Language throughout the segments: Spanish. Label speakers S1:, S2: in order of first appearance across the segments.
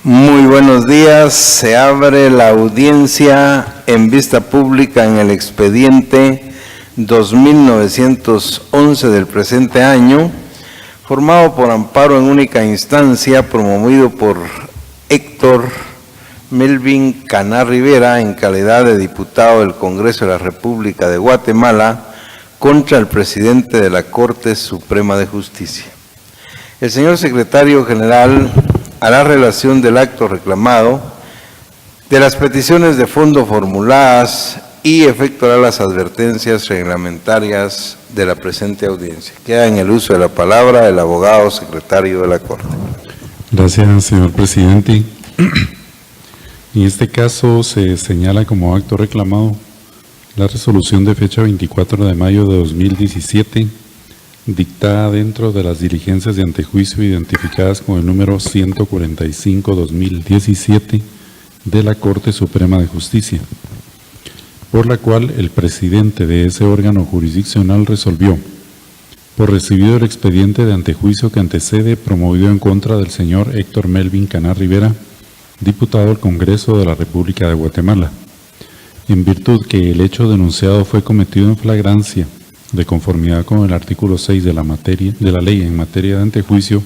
S1: Muy buenos días. Se abre la audiencia en vista pública en el expediente 2911 del presente año, formado por amparo en única instancia, promovido por Héctor Melvin Caná Rivera en calidad de diputado del Congreso de la República de Guatemala contra el presidente de la Corte Suprema de Justicia. El señor secretario general hará relación del acto reclamado, de las peticiones de fondo formuladas y efectuará las advertencias reglamentarias de la presente audiencia. Queda en el uso de la palabra el abogado secretario de la Corte.
S2: Gracias, señor presidente. En este caso se señala como acto reclamado la resolución de fecha 24 de mayo de 2017, dictada dentro de las diligencias de antejuicio identificadas con el número 145/2017 de la Corte Suprema de Justicia, por la cual el presidente de ese órgano jurisdiccional resolvió, por recibido el expediente de antejuicio que antecede promovido en contra del señor Héctor Melvin Caná Rivera, diputado al Congreso de la República de Guatemala, en virtud que el hecho denunciado fue cometido en flagrancia, de conformidad con el artículo 6 de la ley en materia de antejuicio,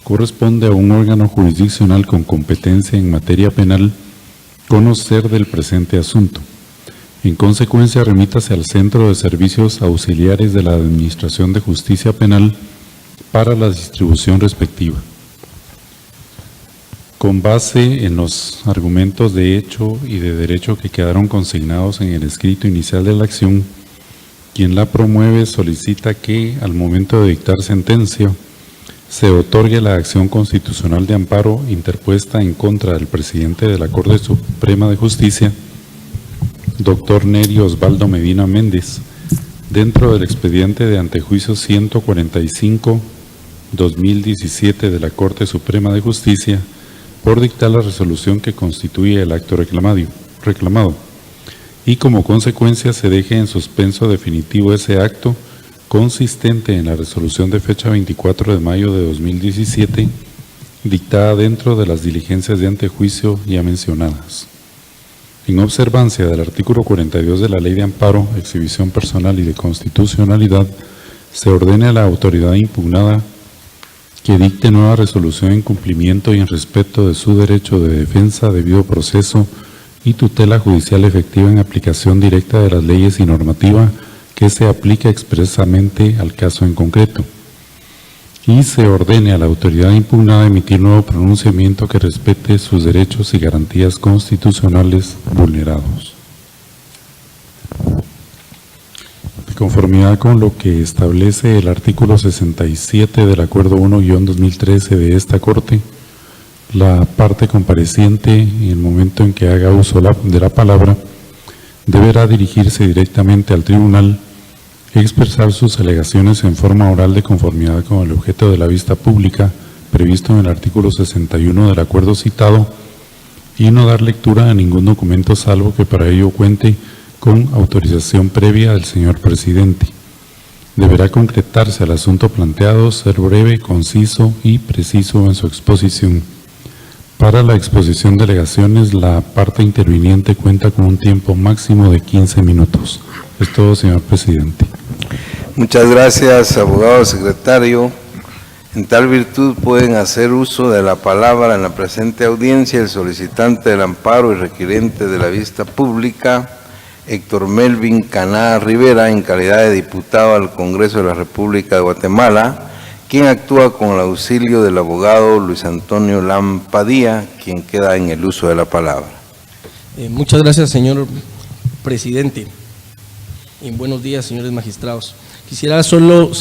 S2: corresponde a un órgano jurisdiccional con competencia en materia penal conocer del presente asunto. En consecuencia, remítase al Centro de Servicios Auxiliares de la Administración de Justicia Penal para la distribución respectiva. Con base en los argumentos de hecho y de derecho que quedaron consignados en el escrito inicial de la acción, quien la promueve solicita que, al momento de dictar sentencia, se otorgue la acción constitucional de amparo interpuesta en contra del presidente de la Corte Suprema de Justicia, doctor Nerio Osvaldo Medina Méndez, dentro del expediente de antejuicio 145/2017 de la Corte Suprema de Justicia, por dictar la resolución que constituye el acto reclamado, y como consecuencia se deje en suspenso definitivo ese acto consistente en la resolución de fecha 24 de mayo de 2017, dictada dentro de las diligencias de antejuicio ya mencionadas. En observancia del artículo 42 de la Ley de Amparo, Exhibición Personal y de Constitucionalidad, se ordena a la autoridad impugnada que dicte nueva resolución en cumplimiento y en respeto de su derecho de defensa, debido proceso y tutela judicial efectiva en aplicación directa de las leyes y normativa que se aplica expresamente al caso en concreto. Y se ordene a la autoridad impugnada emitir nuevo pronunciamiento que respete sus derechos y garantías constitucionales vulnerados. De conformidad con lo que establece el artículo 67 del Acuerdo 1-2013 de esta Corte, la parte compareciente, en el momento en que haga uso de la palabra, deberá dirigirse directamente al tribunal, expresar sus alegaciones en forma oral de conformidad con el objeto de la vista pública previsto en el artículo 61 del acuerdo citado, y no dar lectura a ningún documento salvo que para ello cuente con autorización previa del señor presidente. Deberá concretarse al asunto planteado, ser breve, conciso y preciso en su exposición. Para la exposición de alegaciones, la parte interviniente cuenta con un tiempo máximo de 15 minutos. Es todo, señor presidente.
S1: Muchas gracias, abogado secretario. En tal virtud pueden hacer uso de la palabra en la presente audiencia el solicitante del amparo y requirente de la vista pública, Héctor Melvin Caná Rivera, en calidad de diputado al Congreso de la República de Guatemala, quien actúa con el auxilio del abogado Luis Antonio Lampadía, quien queda en el uso de la palabra.
S3: Muchas gracias, señor presidente. Y buenos días, señores magistrados. Quisiera solo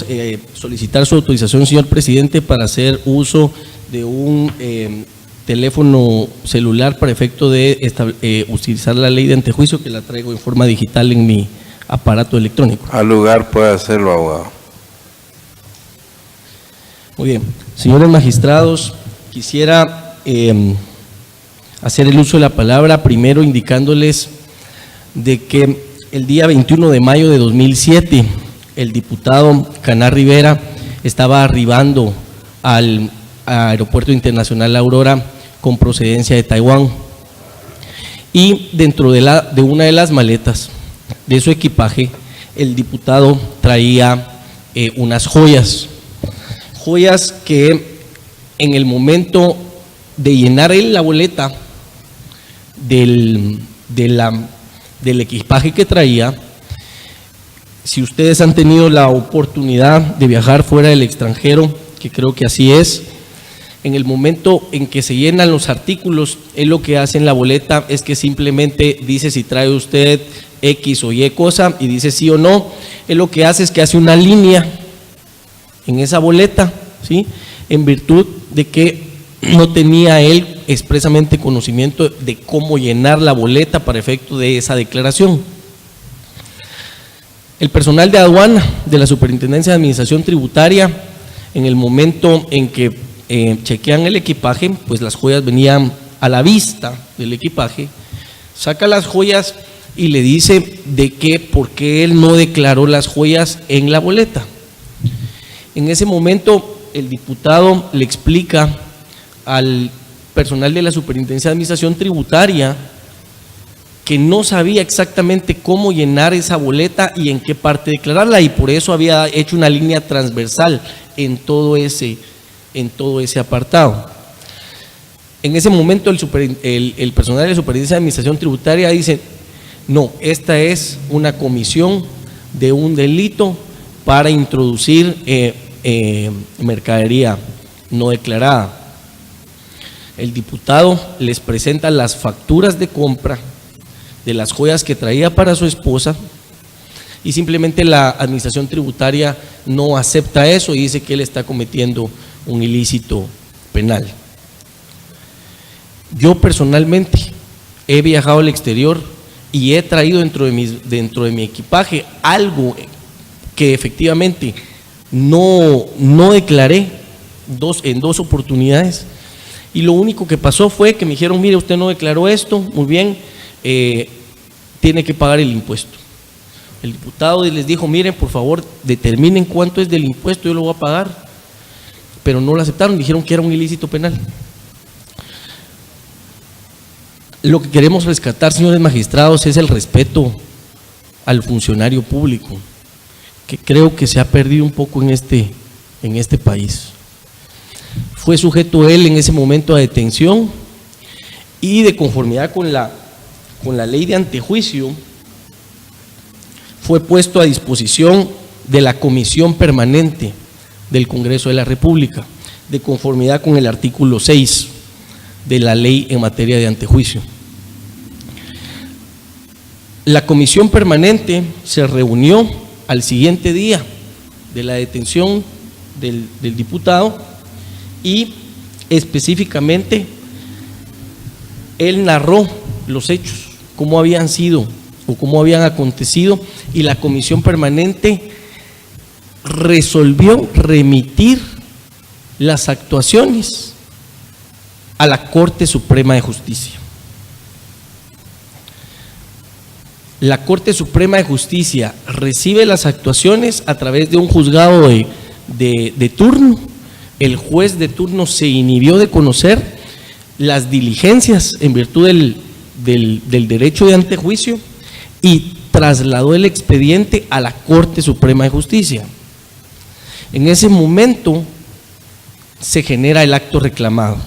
S3: solicitar su autorización, señor presidente, para hacer uso de un teléfono celular para efecto de utilizar la ley de antejuicio, que la traigo en forma digital en mi aparato electrónico.
S1: Al lugar puede hacerlo, abogado.
S3: Muy bien. Señores magistrados, quisiera hacer el uso de la palabra, primero indicándoles de que el día 21 de mayo de 2007, el diputado Caná Rivera estaba arribando al Aeropuerto Internacional La Aurora con procedencia de Taiwán. Y dentro de una de las maletas de su equipaje, el diputado traía unas joyas que en el momento de llenar él la boleta del equipaje que traía, si ustedes han tenido la oportunidad de viajar fuera del extranjero, que creo que así es, en el momento en que se llenan los artículos, él lo que hace en la boleta es que simplemente dice si trae usted X o Y cosa y dice sí o no. Él lo que hace es que hace una línea en esa boleta, ¿sí?, en virtud de que no tenía él expresamente conocimiento de cómo llenar la boleta para efecto de esa declaración. El personal de aduana de la Superintendencia de Administración Tributaria, en el momento en que chequean el equipaje, pues las joyas venían a la vista del equipaje, saca las joyas y le dice de que por qué él no declaró las joyas en la boleta. En ese momento el diputado le explica al personal de la Superintendencia de Administración Tributaria que no sabía exactamente cómo llenar esa boleta y en qué parte declararla, y por eso había hecho una línea transversal en todo ese apartado. En ese momento el personal de la Superintendencia de Administración Tributaria dice: no, esta es una comisión de un delito para introducir mercadería no declarada. El diputado les presenta las facturas de compra de las joyas que traía para su esposa y simplemente la administración tributaria no acepta eso y dice que él está cometiendo un ilícito penal. Yo personalmente he viajado al exterior y he traído dentro de mi equipaje algo que efectivamente no declaré en dos oportunidades, y lo único que pasó fue que me dijeron: mire, usted no declaró esto, muy bien, tiene que pagar el impuesto. El diputado les dijo: miren, por favor, determinen cuánto es del impuesto, yo lo voy a pagar, pero no lo aceptaron, dijeron que era un ilícito penal. Lo que queremos rescatar, señores magistrados, es el respeto al funcionario público, que creo que se ha perdido un poco en este país. Fue sujeto él en ese momento a detención y, de conformidad con la ley de antejuicio, fue puesto a disposición de la Comisión Permanente del Congreso de la República, de conformidad con el artículo 6 de la ley en materia de antejuicio. La Comisión Permanente se reunió al siguiente día de la detención del diputado y específicamente él narró los hechos, cómo habían sido o cómo habían acontecido, y la Comisión Permanente resolvió remitir las actuaciones a la Corte Suprema de Justicia. La Corte Suprema de Justicia recibe las actuaciones a través de un juzgado de turno. El juez de turno se inhibió de conocer las diligencias en virtud del derecho de antejuicio y trasladó el expediente a la Corte Suprema de Justicia. En ese momento se genera el acto reclamado.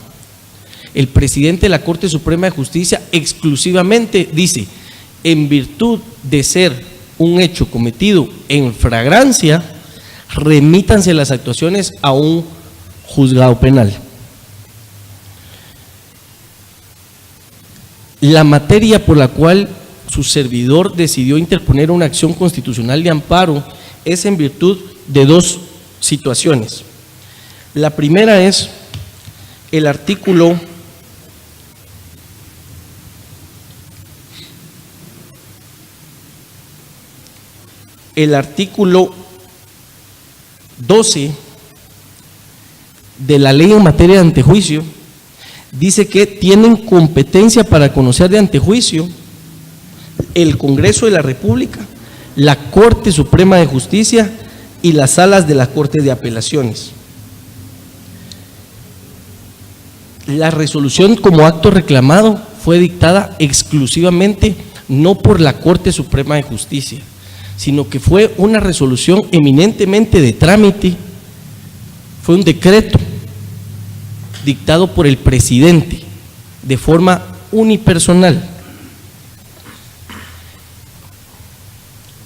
S3: El presidente de la Corte Suprema de Justicia exclusivamente dice: en virtud de ser un hecho cometido en flagrancia, remítanse las actuaciones a un juzgado penal. La materia por la cual su servidor decidió interponer una acción constitucional de amparo es en virtud de dos situaciones. La primera es el artículo 12 de la ley en materia de antejuicio. Dice que tienen competencia para conocer de antejuicio el Congreso de la República, la Corte Suprema de Justicia y las salas de la Corte de Apelaciones. La resolución como acto reclamado fue dictada exclusivamente no por la Corte Suprema de Justicia, sino que fue una resolución eminentemente de trámite, fue un decreto dictado por el presidente de forma unipersonal.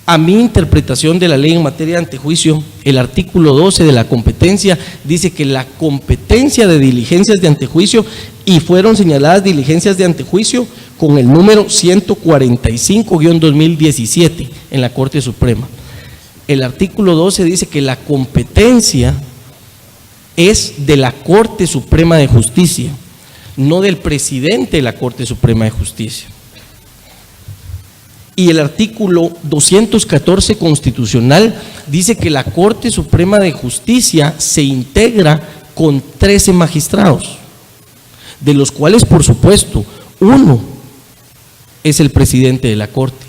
S3: A mi interpretación de la ley en materia de antejuicio, el artículo 12 de la competencia dice que la competencia de diligencias de antejuicio, y fueron señaladas diligencias de antejuicio con el número 145-2017 en la Corte Suprema. El artículo 12 dice que la competencia es de la Corte Suprema de Justicia, no del presidente de la Corte Suprema de Justicia. Y el artículo 214 constitucional dice que la Corte Suprema de Justicia se integra con 13 magistrados, de los cuales, por supuesto, uno es el presidente de la Corte.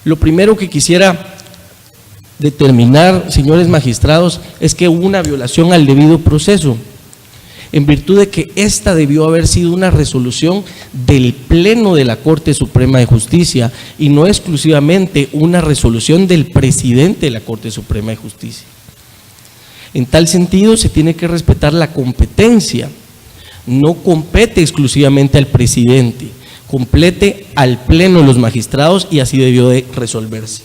S3: Lo primero que quisiera determinar, señores magistrados, es que hubo una violación al debido proceso, en virtud de que esta debió haber sido una resolución del Pleno de la Corte Suprema de Justicia y no exclusivamente una resolución del presidente de la Corte Suprema de Justicia. En tal sentido, se tiene que respetar la competencia, no compete exclusivamente al presidente, compete al Pleno de los magistrados, y así debió de resolverse.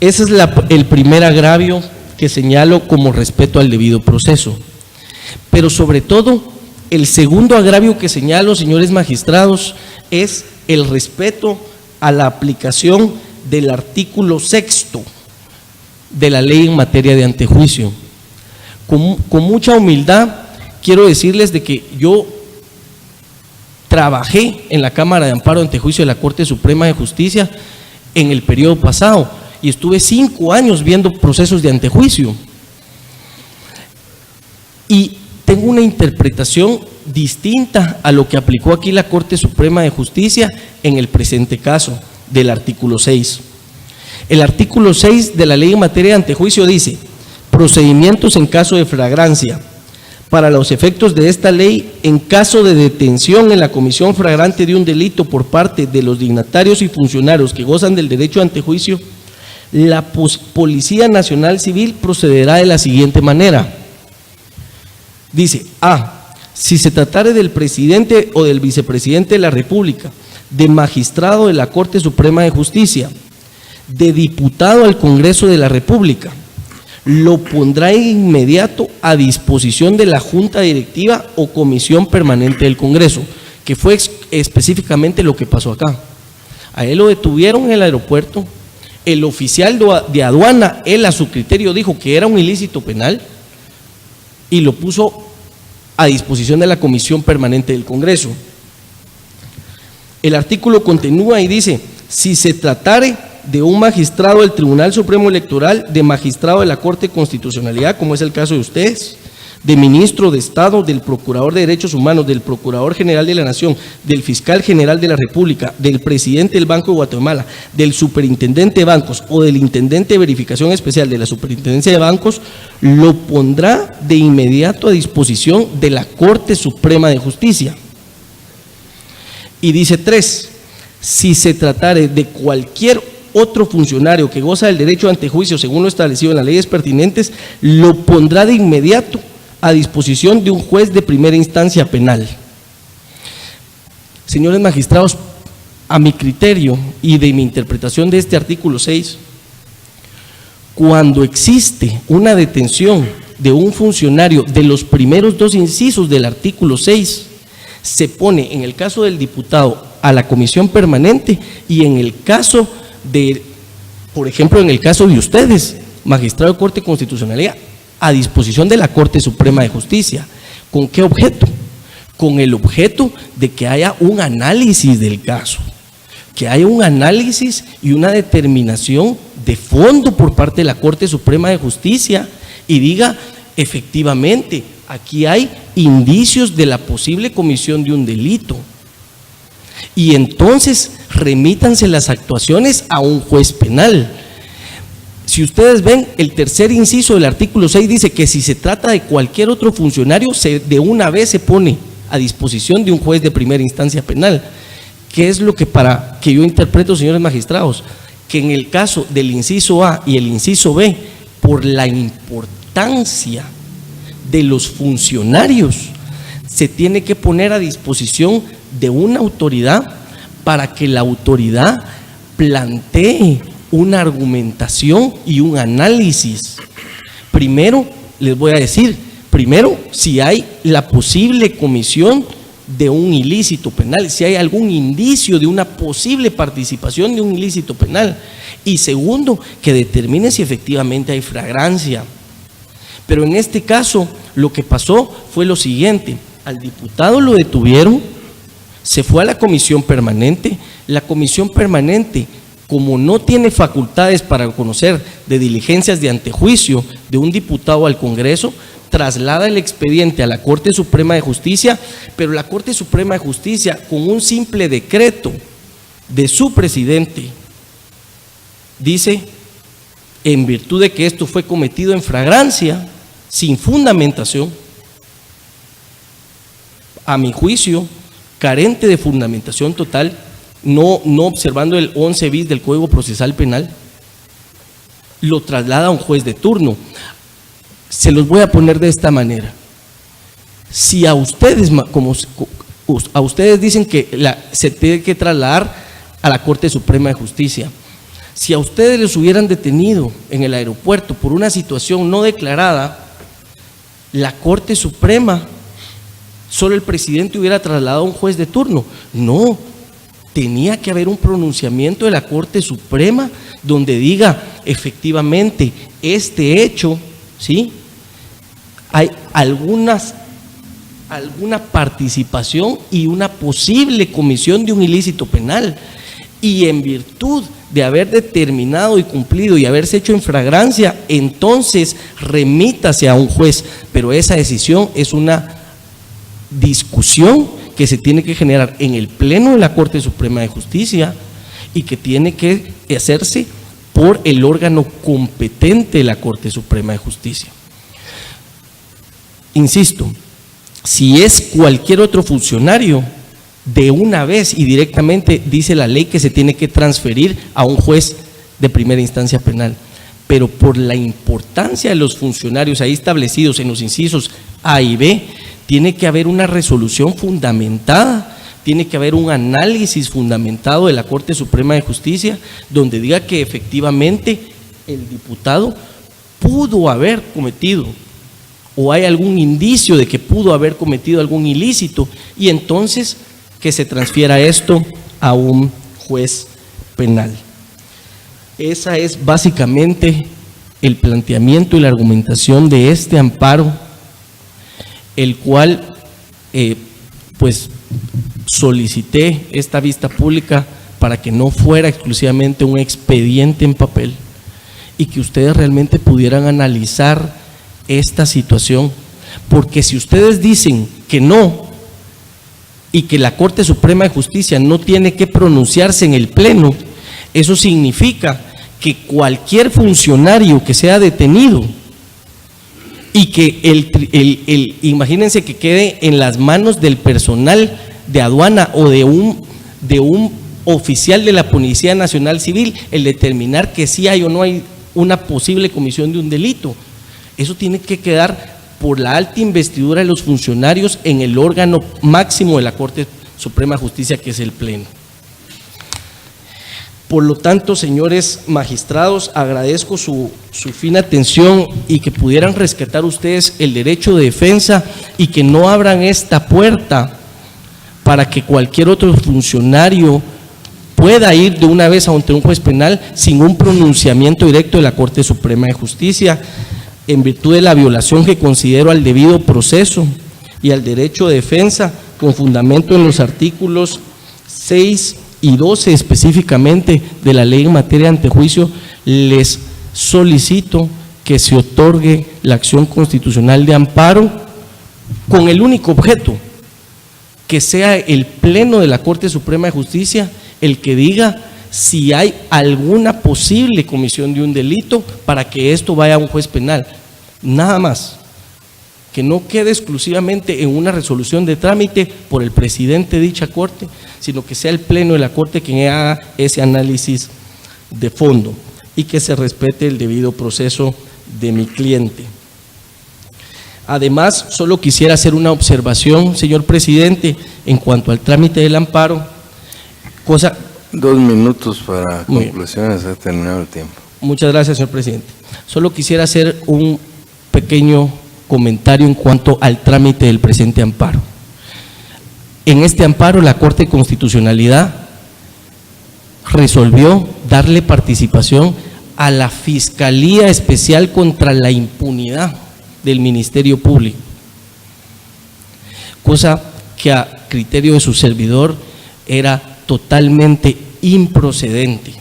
S3: Ese es el primer agravio que señalo como respeto al debido proceso. Pero sobre todo, el segundo agravio que señalo, señores magistrados, es el respeto a la aplicación del artículo 6º de la ley en materia de antejuicio. Con mucha humildad quiero decirles de que yo trabajé en la Cámara de Amparo de Antejuicio de la Corte Suprema de Justicia en el periodo pasado, y estuve 5 años viendo procesos de antejuicio, y tengo una interpretación distinta a lo que aplicó aquí la Corte Suprema de Justicia en el presente caso del artículo 6. El artículo 6 de la ley en materia de antejuicio dice: procedimientos en caso de flagrancia. Para los efectos de esta ley, en caso de detención en la comisión flagrante de un delito por parte de los dignatarios y funcionarios que gozan del derecho a antejuicio, la Policía Nacional Civil procederá de la siguiente manera. Dice: A. Si se tratare del presidente o del vicepresidente de la República, de magistrado de la Corte Suprema de Justicia, de diputado al Congreso de la República, lo pondrá de inmediato a disposición de la Junta Directiva o Comisión Permanente del Congreso, que fue específicamente lo que pasó acá. A él lo detuvieron en el aeropuerto. El oficial de aduana, él a su criterio dijo que era un ilícito penal y lo puso a disposición de la Comisión Permanente del Congreso. El artículo continúa y dice: si se tratare de un magistrado del Tribunal Supremo Electoral, de magistrado de la Corte de Constitucionalidad, como es el caso de ustedes, de ministro de Estado, del Procurador de Derechos Humanos, del Procurador General de la Nación, del Fiscal General de la República, del Presidente del Banco de Guatemala, del Superintendente de Bancos o del Intendente de Verificación Especial de la Superintendencia de Bancos, lo pondrá de inmediato a disposición de la Corte Suprema de Justicia. Y dice 3, si se tratare de cualquier otro funcionario que goza del derecho a antejuicio según lo establecido en las leyes pertinentes, lo pondrá de inmediato a disposición de un juez de primera instancia penal. Señores magistrados, a mi criterio y de mi interpretación de este artículo 6, cuando existe una detención de un funcionario de los primeros 2 incisos del artículo 6, se pone en el caso del diputado a la comisión permanente, y en el caso de, por ejemplo, en el caso de ustedes, magistrado de Corte de Constitucionalidad, a disposición de la Corte Suprema de Justicia. ¿Con qué objeto? Con el objeto de que haya un análisis del caso, que haya un análisis y una determinación de fondo por parte de la Corte Suprema de Justicia y diga, efectivamente, aquí hay indicios de la posible comisión de un delito. Y entonces remítanse las actuaciones a un juez penal. Si ustedes ven, el tercer inciso del artículo 6 dice que si se trata de cualquier otro funcionario, de una vez se pone a disposición de un juez de primera instancia penal. ¿Qué es lo que yo interpreto, señores magistrados? Que en el caso del inciso A y el inciso B, por la importancia de los funcionarios, se tiene que poner a disposición de una autoridad para que la autoridad plantee una argumentación y un análisis. Primero, les voy a decir, si hay la posible comisión de un ilícito penal, si hay algún indicio de una posible participación de un ilícito penal, y segundo, que determine si efectivamente hay flagrancia. Pero en este caso, lo que pasó fue lo siguiente: al diputado lo detuvieron, se fue a la comisión permanente, la comisión permanente, como no tiene facultades para conocer de diligencias de antejuicio de un diputado al Congreso, traslada el expediente a la Corte Suprema de Justicia, pero la Corte Suprema de Justicia, con un simple decreto de su presidente, dice, en virtud de que esto fue cometido en flagrancia, sin fundamentación, a mi juicio, carente de fundamentación total, no observando el 11 bis del Código Procesal Penal, lo traslada a un juez de turno. Se los voy a poner de esta manera: si a ustedes, a ustedes dicen que se tiene que trasladar a la Corte Suprema de Justicia, si a ustedes les hubieran detenido en el aeropuerto por una situación no declarada, la Corte Suprema, solo el presidente hubiera trasladado a un juez de turno. No, tenía que haber un pronunciamiento de la Corte Suprema donde diga efectivamente este hecho, ¿sí? Hay alguna participación y una posible comisión de un ilícito penal, y en virtud de haber determinado y cumplido y haberse hecho en flagrancia, entonces remítase a un juez. Pero esa decisión es una discusión que se tiene que generar en el Pleno de la Corte Suprema de Justicia y que tiene que hacerse por el órgano competente de la Corte Suprema de Justicia. Insisto, si es cualquier otro funcionario, de una vez y directamente dice la ley que se tiene que transferir a un juez de primera instancia penal. Pero por la importancia de los funcionarios ahí establecidos en los incisos A y B, tiene que haber una resolución fundamentada, tiene que haber un análisis fundamentado de la Corte Suprema de Justicia donde diga que efectivamente el diputado pudo haber cometido o hay algún indicio de que pudo haber cometido algún ilícito, y entonces que se transfiera esto a un juez penal. Esa es básicamente el planteamiento y la argumentación de este amparo, el cual pues solicité esta vista pública para que no fuera exclusivamente un expediente en papel y que ustedes realmente pudieran analizar esta situación, porque si ustedes dicen que no y que la Corte Suprema de Justicia no tiene que pronunciarse en el Pleno, eso significa que cualquier funcionario que sea detenido y que imagínense que quede en las manos del personal de aduana o de un oficial de la Policía Nacional Civil el determinar que sí hay o no hay una posible comisión de un delito. Eso tiene que quedar por la alta investidura de los funcionarios en el órgano máximo de la Corte Suprema de Justicia, que es el Pleno. Por lo tanto, señores magistrados, agradezco su fina atención y que pudieran rescatar ustedes el derecho de defensa y que no abran esta puerta para que cualquier otro funcionario pueda ir de una vez ante un juez penal sin un pronunciamiento directo de la Corte Suprema de Justicia, en virtud de la violación que considero al debido proceso y al derecho de defensa, con fundamento en los artículos 6 y 12 específicamente de la ley en materia de antejuicio. Les solicito que se otorgue la acción constitucional de amparo con el único objeto que sea el Pleno de la Corte Suprema de Justicia el que diga si hay alguna posible comisión de un delito para que esto vaya a un juez penal. Nada más. Que no quede exclusivamente en una resolución de trámite por el presidente de dicha corte, sino que sea el pleno de la corte quien haga ese análisis de fondo y que se respete el debido proceso de mi cliente. Además, solo quisiera hacer una observación, señor presidente, en cuanto al trámite del amparo, cosa…
S1: 2 minutos para
S3: Muy bien.
S1: conclusiones, ha terminado el tiempo.
S3: Muchas gracias, señor presidente. Solo quisiera hacer un pequeño comentario en cuanto al trámite del presente amparo. En este amparo, la Corte de Constitucionalidad resolvió darle participación a la Fiscalía Especial contra la Impunidad del Ministerio Público, cosa que a criterio de su servidor era totalmente improcedente.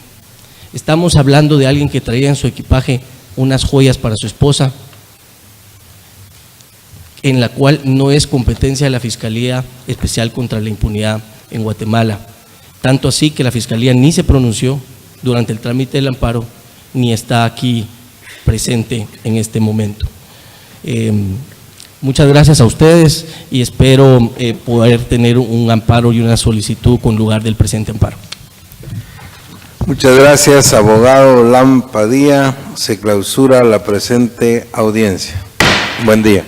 S3: Estamos hablando de alguien que traía en su equipaje unas joyas para su esposa, en la cual no es competencia de la Fiscalía Especial contra la Impunidad en Guatemala. Tanto así que la Fiscalía ni se pronunció durante el trámite del amparo, ni está aquí presente en este momento. Muchas gracias a ustedes y espero poder tener un amparo y una solicitud con lugar del presente amparo.
S1: Muchas gracias, abogado Lam Padilla. Se clausura la presente audiencia. Buen día.